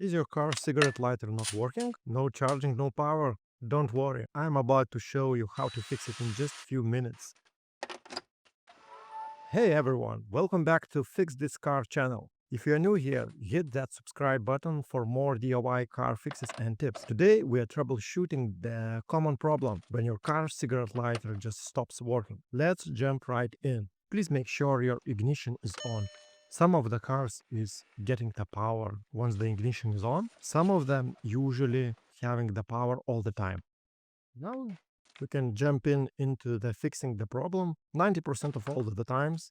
Is your car cigarette lighter not working? No charging, no power? Don't worry, I'm about to show you how to fix it in just few minutes. Hey everyone, welcome back to Fixthiscar channel. If you're new here, hit that subscribe button for more DIY car fixes and tips. Today we are troubleshooting the common problem when your car's cigarette lighter just stops working. Let's jump right in. Please make sure your ignition is on. Some of the cars is getting the power once the ignition is on. Some of them usually having the power all the time. Now we can jump into the fixing the problem. 90% of all of the times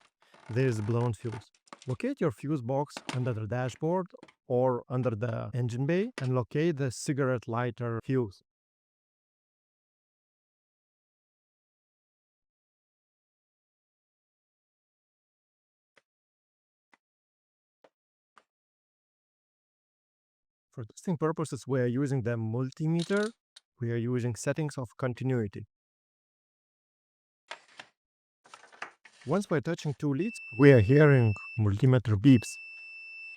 there is blown fuse. Locate your fuse box under the dashboard or under the engine bay and locate the cigarette lighter fuse. For testing purposes, we are using the multimeter. We are using settings of continuity. Once we're touching two leads, we are hearing multimeter beeps.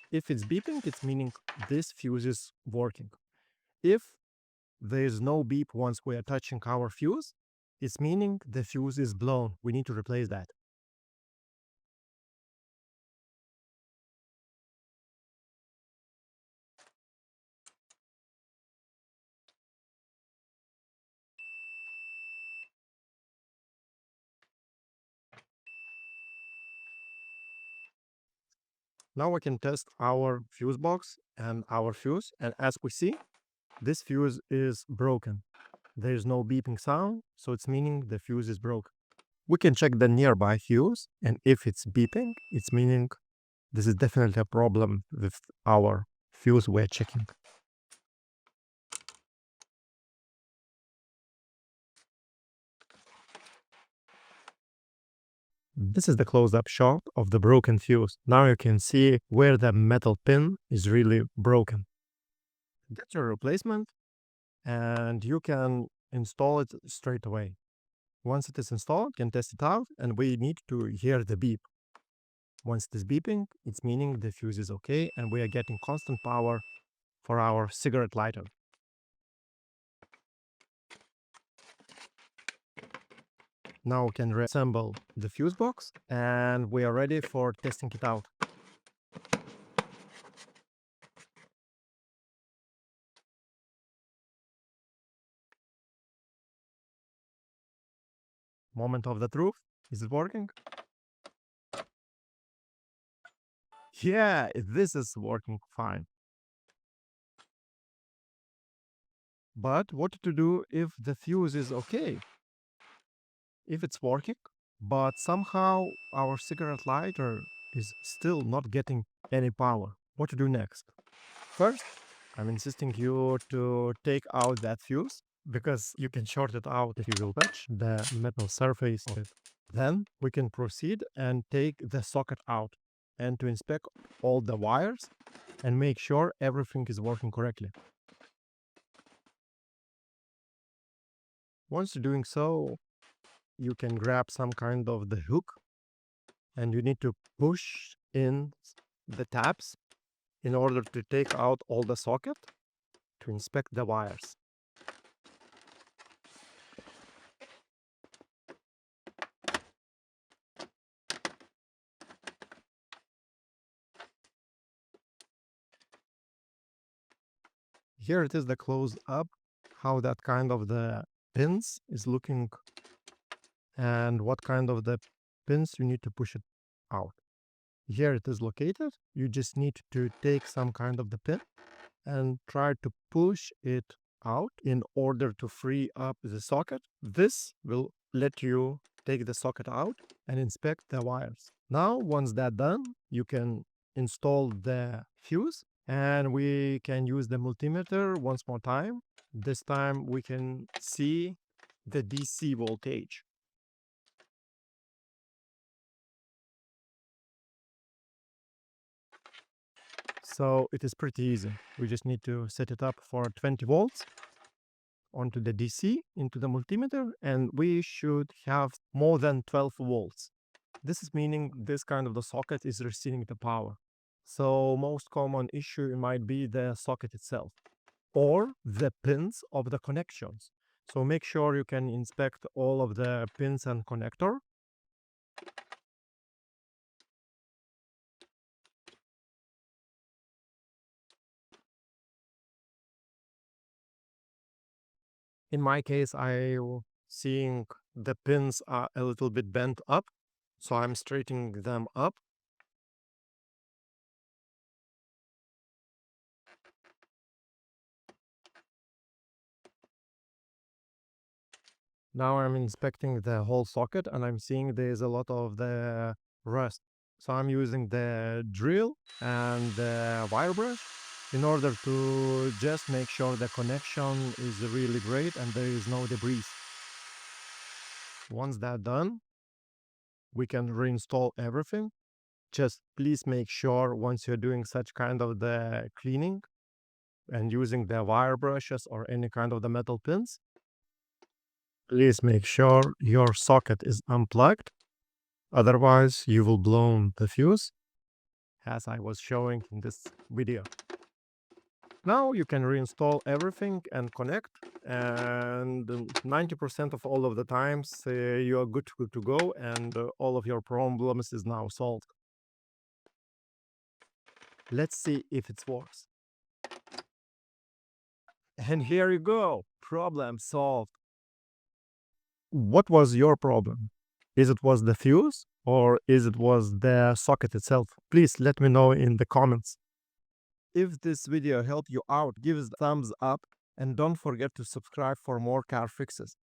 If it's beeping, it's meaning this fuse is working. If there is no beep once we are touching our fuse, it's meaning the fuse is blown. We need to replace that. Now we can test our fuse box and our fuse, and as we see, this fuse is broken. There is no beeping sound, so it's meaning the fuse is broken. We can check the nearby fuse, and if it's beeping, it's meaning this is definitely a problem with our fuse we're checking. This is the close-up shot of the broken fuse. Now you can see where the metal pin is really broken. Get your replacement and you can install it straight away. Once it is installed, you can test it out and we need to hear the beep. Once it is beeping, it's meaning the fuse is okay and we are getting constant power for our cigarette lighter. Now we can reassemble the fuse box and we are ready for testing it out. Moment of the truth. Is it working? Yeah, this is working fine. But what to do if the fuse is okay? If it's working, but somehow our cigarette lighter is still not getting any power. What to do next? First, I'm insisting you to take out that fuse because you can short it out if you will touch the metal surface of it. Then we can proceed and take the socket out and to inspect all the wires and make sure everything is working correctly. Once doing so, you can grab some kind of the hook and you need to push in the tabs in order to take out all the socket to inspect the wires. Here it is the close up, how that kind of the pins is looking and what kind of the pins you need to push it out. Here it is located. You just need to take some kind of the pin and try to push it out in order to free up the socket. This will let you take the socket out and inspect the wires. Now, once that's done, you can install the fuse and we can use the multimeter once more time. This time we can see the DC voltage. So it is pretty easy. We just need to set it up for 20 volts onto the DC into the multimeter and we should have more than 12 volts. This is meaning this kind of the socket is receiving the power. So most common issue might be the socket itself or the pins of the connections. So make sure you can inspect all of the pins and connector. In my case, seeing the pins are a little bit bent up, so I'm straightening them up. Now I'm inspecting the whole socket and I'm seeing there's a lot of the rust. So I'm using the drill and the wire brush in order to just make sure the connection is really great and there is no debris. Once that's done, we can reinstall everything. Just please make sure once you're doing such kind of the cleaning and using the wire brushes or any kind of the metal pins, please make sure your socket is unplugged. Otherwise, you will blow the fuse, as I was showing in this video. Now you can reinstall everything and connect, and 90% of all of the times you are good to go, and all of your problems is now solved. Let's see if it works. And here you go, problem solved. What was your problem? Is it was the fuse or is it was the socket itself? Please let me know in the comments. If this video helped you out, give us a thumbs up and don't forget to subscribe for more car fixes.